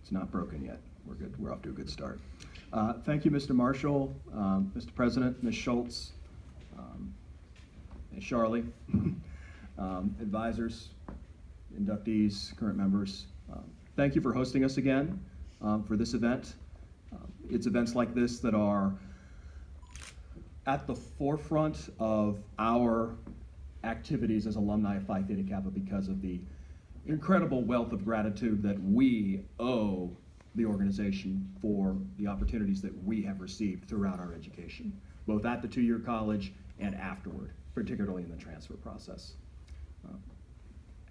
It's not broken yet. We're good. We're off to a good start. Thank you, Mr. Marshall, Mr. President, Ms. Schultz, Ms. Charlie, advisors, inductees, current members. Thank you for hosting us again for this event. It's events like this that are at the forefront of our activities as alumni of Phi Theta Kappa because of the incredible wealth of gratitude that we owe the organization for the opportunities that we have received throughout our education, both at the two-year college and afterward, particularly in the transfer process.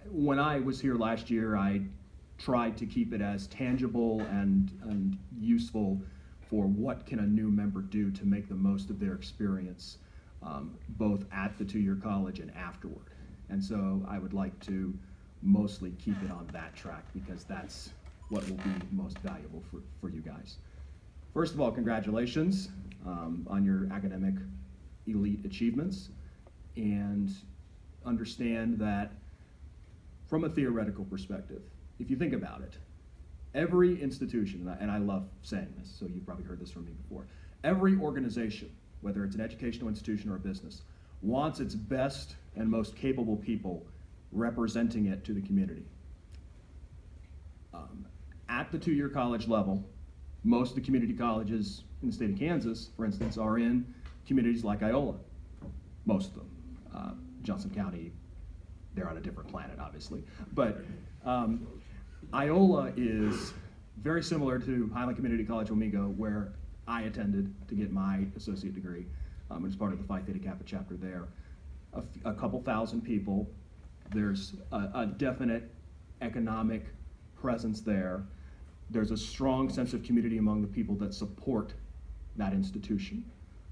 When I was here last year, I tried to keep it as tangible and useful for what can a new member do to make the most of their experience, both at the two-year college and afterward. And so I would like to mostly keep it on that track because that's what will be most valuable for you guys. First of all, congratulations on your academic elite achievements, and understand that from a theoretical perspective, if you think about it, every institution, and I love saying this, so you've probably heard this from me before, every organization, whether it's an educational institution or a business, wants its best and most capable people representing it to the community. At the two-year college level, most of the community colleges in the state of Kansas, for instance, are in communities like Iola. Most of them. Johnson County, they're on a different planet, obviously. But Iola is very similar to Highland Community College Wamego, where I attended to get my associate degree as part of the Phi Theta Kappa chapter there. A couple thousand people. There's a definite economic presence there. There's a strong sense of community among the people that support that institution.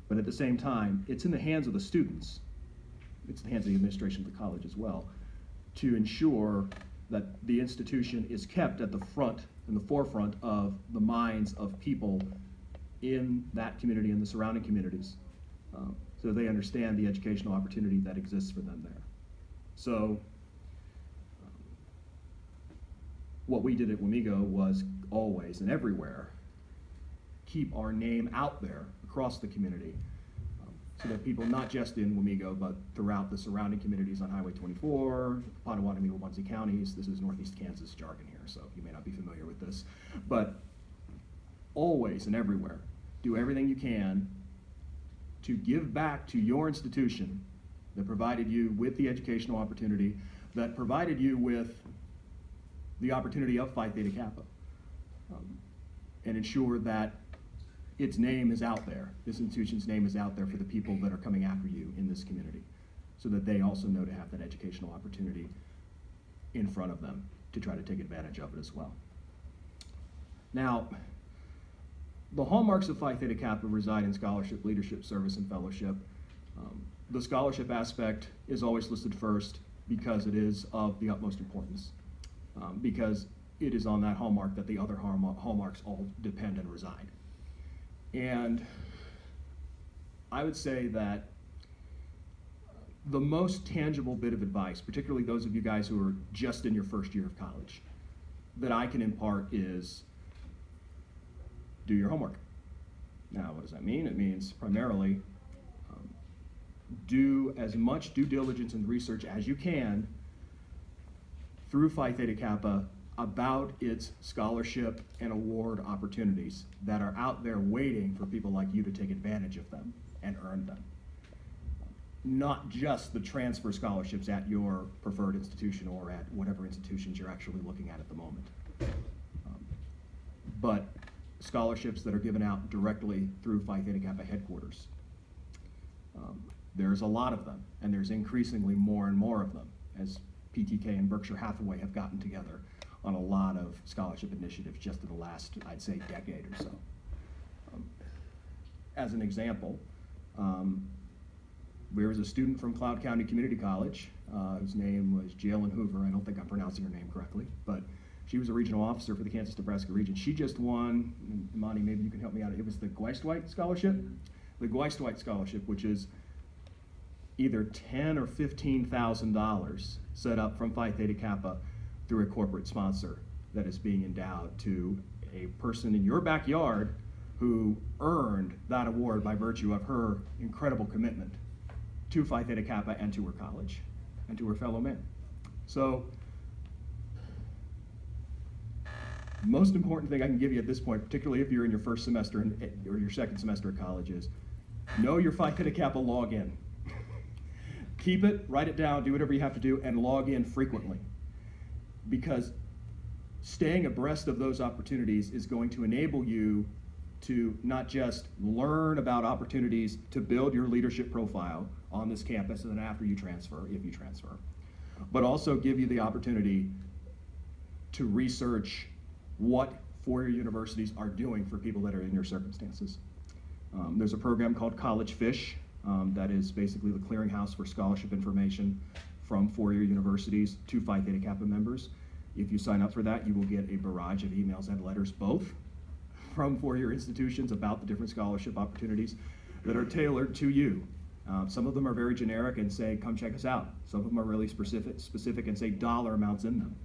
But at the same time, it's in the hands of the students. It's in the hands of the administration of the college as well, to ensure that the institution is kept at the front, in the forefront of the minds of people in that community and the surrounding communities, so they understand the educational opportunity that exists for them there. So what we did at Wamego was always and everywhere keep our name out there across the community, so that people not just in Wamego but throughout the surrounding communities on Highway 24, Potawatomi, Wabunsee counties. This is Northeast Kansas jargon here, so you may not be familiar with this, but always and everywhere do everything you can to give back to your institution that provided you with the educational opportunity, that provided you with the opportunity of Phi Theta Kappa, and ensure that its name is out there, this institution's name is out there for the people that are coming after you in this community, so that they also know to have that educational opportunity in front of them to try to take advantage of it as well. Now, the hallmarks of Phi Theta Kappa reside in scholarship, leadership, service, and fellowship. The scholarship aspect is always listed first because it is of the utmost importance, because it is on that hallmark that the other hallmarks all depend and reside. And I would say that the most tangible bit of advice, particularly those of you guys who are just in your first year of college, that I can impart is do your homework. Now, what does that mean? It means primarily do as much due diligence and research as you can through Phi Theta Kappa about its scholarship and award opportunities that are out there waiting for people like you to take advantage of them and earn them. Not just the transfer scholarships at your preferred institution or at whatever institutions you're actually looking at the moment, but scholarships that are given out directly through Phi Theta Kappa headquarters. There's a lot of them, and there's increasingly more and more of them as PTK and Berkshire Hathaway have gotten together on a lot of scholarship initiatives just in the last, I'd say, decade or so. As an example, there was a student from Cloud County Community College whose name was Jalen Hoover. I don't think I'm pronouncing her name correctly, but she was a regional officer for the Kansas-Nebraska region. She just won, Monty, maybe you can help me out. It was the Geistweit Scholarship? The Geistweit Scholarship, which is either $10,000 or $15,000 set up from Phi Theta Kappa through a corporate sponsor that is being endowed to a person in your backyard who earned that award by virtue of her incredible commitment to Phi Theta Kappa and to her college and to her fellow men. So, most important thing I can give you at this point, particularly if you're in your first semester or your second semester of college, is know your Phi Theta Kappa login. Keep it, write it down, do whatever you have to do, and log in frequently. Because staying abreast of those opportunities is going to enable you to not just learn about opportunities to build your leadership profile on this campus and then after you transfer, if you transfer, but also give you the opportunity to research what four-year universities are doing for people that are in your circumstances. There's a program called College Fish that is basically the clearinghouse for scholarship information from four-year universities to Phi Theta Kappa members. If you sign up for that, you will get a barrage of emails and letters, both from four-year institutions about the different scholarship opportunities that are tailored to you. Some of them are very generic and say, come check us out. Some of them are really specific and say dollar amounts in them.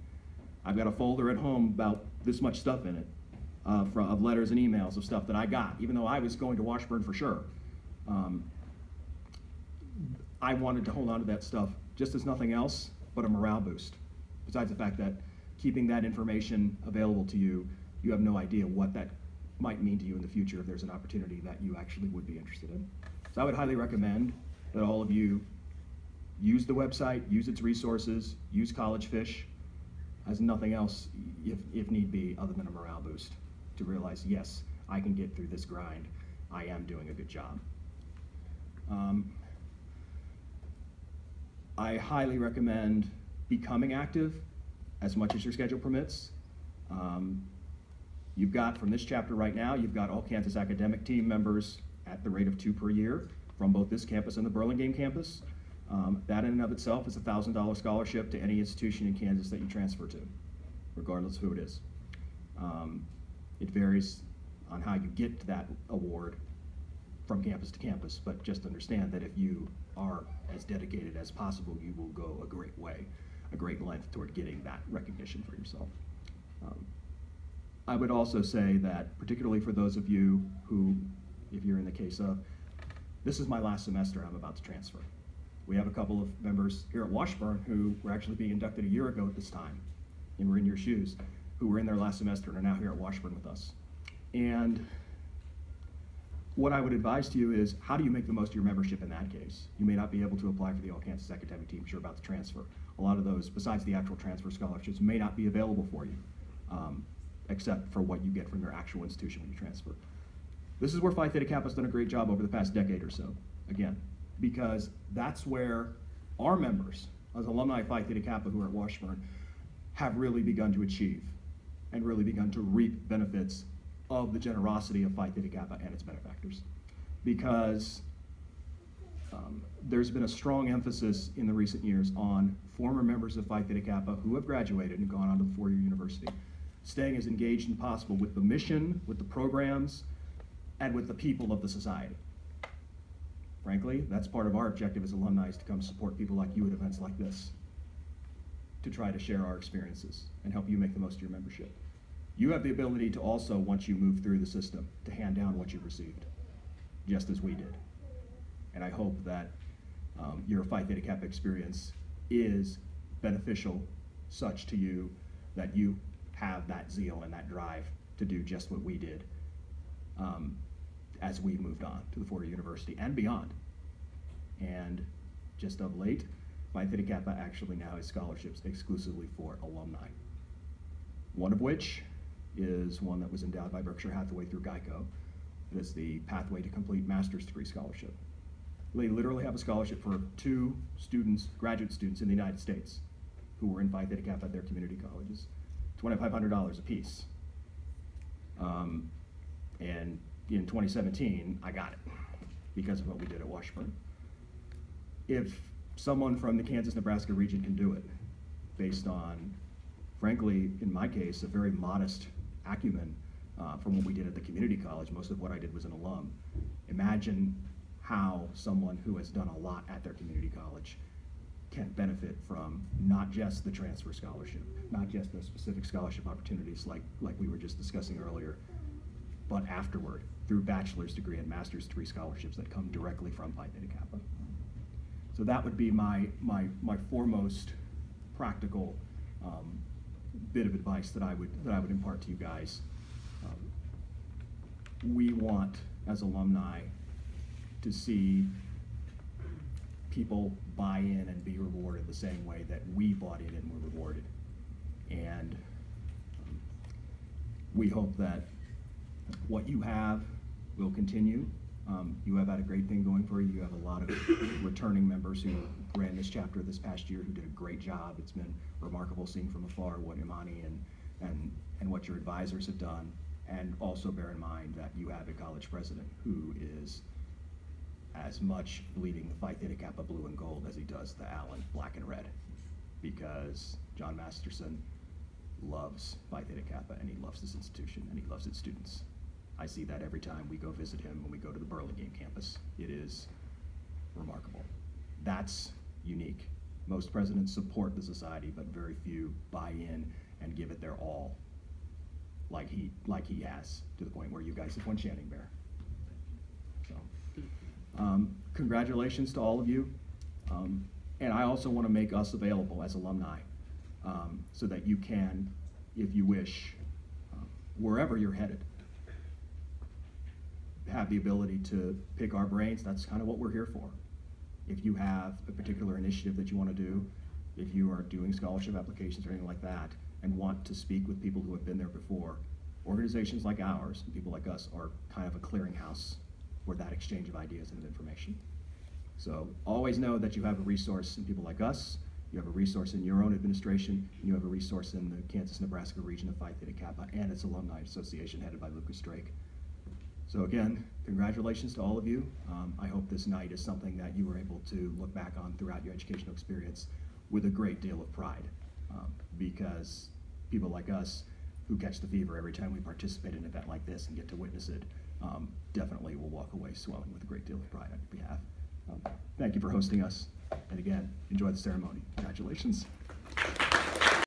I've got a folder at home about this much stuff in it, of letters and emails of stuff that I got, even though I was going to Washburn for sure. I wanted to hold on to that stuff just as nothing else but a morale boost. Besides the fact that keeping that information available to you, you have no idea what that might mean to you in the future if there's an opportunity that you actually would be interested in. So I would highly recommend that all of you use the website, use its resources, use College Fish as nothing else, if need be, other than a morale boost, to realize, yes, I can get through this grind. I am doing a good job. I highly recommend becoming active as much as your schedule permits. You've got, from this chapter right now, you've got all Kansas academic team members at the rate of 2 per year from both this campus and the Burlingame campus. That in and of itself is a $1,000 scholarship to any institution in Kansas that you transfer to, regardless of who it is. It varies on how you get to that award from campus to campus, but just understand that if you are as dedicated as possible, you will go a great way, a great length toward getting that recognition for yourself. I would also say that, particularly for those of you who, if you're in the case of, this is my last semester, I'm about to transfer. We have a couple of members here at Washburn who were actually being inducted a year ago at this time, and were in your shoes, who were in their last semester and are now here at Washburn with us. And what I would advise to you is, how do you make the most of your membership in that case? You may not be able to apply for the All Kansas Academic Team because you're about to transfer. A lot of those, besides the actual transfer scholarships, may not be available for you, except for what you get from your actual institution when you transfer. This is where Phi Theta Kappa has done a great job over the past decade or so, again, because that's where our members, as alumni of Phi Theta Kappa who are at Washburn, have really begun to achieve and really begun to reap benefits of the generosity of Phi Theta Kappa and its benefactors. Because there's been a strong emphasis in the recent years on former members of Phi Theta Kappa who have graduated and gone on to the four-year university, staying as engaged as possible with the mission, with the programs, and with the people of the society. Frankly, that's part of our objective as alumni, is to come support people like you at events like this, to try to share our experiences and help you make the most of your membership. You have the ability to also, once you move through the system, to hand down what you've received, just as we did. And I hope that your Phi Theta Kappa experience is beneficial such to you that you have that zeal and that drive to do just what we did as we moved on to the four-year university and beyond. And just of late, Phi Theta Kappa actually now has scholarships exclusively for alumni. One of which is one that was endowed by Berkshire Hathaway through Geico. It is the Pathway to Complete Master's Degree Scholarship. They literally have a scholarship for 2 students, graduate students in the United States, who were in Phi Theta Kappa at their community colleges. $2,500 a piece. And in 2017, I got it because of what we did at Washburn. If someone from the Kansas-Nebraska region can do it, based on, frankly, in my case, a very modest acumen from what we did at the community college, most of what I did was an alum. Imagine how someone who has done a lot at their community college can benefit from not just the transfer scholarship, not just the specific scholarship opportunities like we were just discussing earlier, but afterward through bachelor's degree and master's degree scholarships that come directly from Phi Theta Kappa. So that would be my foremost practical bit of advice that I would impart to you guys. We want, as alumni, to see people buy in and be rewarded the same way that we bought in and were rewarded. And we hope that what you have will continue. You have had a great thing going for you. You have a lot of returning members who ran this chapter this past year who did a great job. It's been remarkable seeing from afar what Imani and what your advisors have done. And also bear in mind that you have a college president who is as much bleeding the Phi Theta Kappa blue and gold as he does the Allen black and red, because John Masterson loves Phi Theta Kappa, and he loves this institution, and he loves its students. I see that every time we go visit him when we go to the Burlingame campus. It is remarkable. That's unique. Most presidents support the society, but very few buy in and give it their all, like he has, to the point where you guys have won Channing Bear. So, congratulations to all of you. And I also want to make us available as alumni, so that you can, if you wish, wherever you're headed, have the ability to pick our brains. That's kind of what we're here for. If you have a particular initiative that you want to do, if you are doing scholarship applications or anything like that, and want to speak with people who have been there before, organizations like ours and people like us are kind of a clearinghouse for that exchange of ideas and of information. So always know that you have a resource in people like us, you have a resource in your own administration, and you have a resource in the Kansas-Nebraska region of Phi Theta Kappa and its alumni association headed by Lucas Drake. So again, congratulations to all of you. I hope this night is something that you were able to look back on throughout your educational experience with a great deal of pride, because people like us who catch the fever every time we participate in an event like this and get to witness it, definitely will walk away swelling with a great deal of pride on your behalf. Thank you for hosting us, and again, enjoy the ceremony. Congratulations.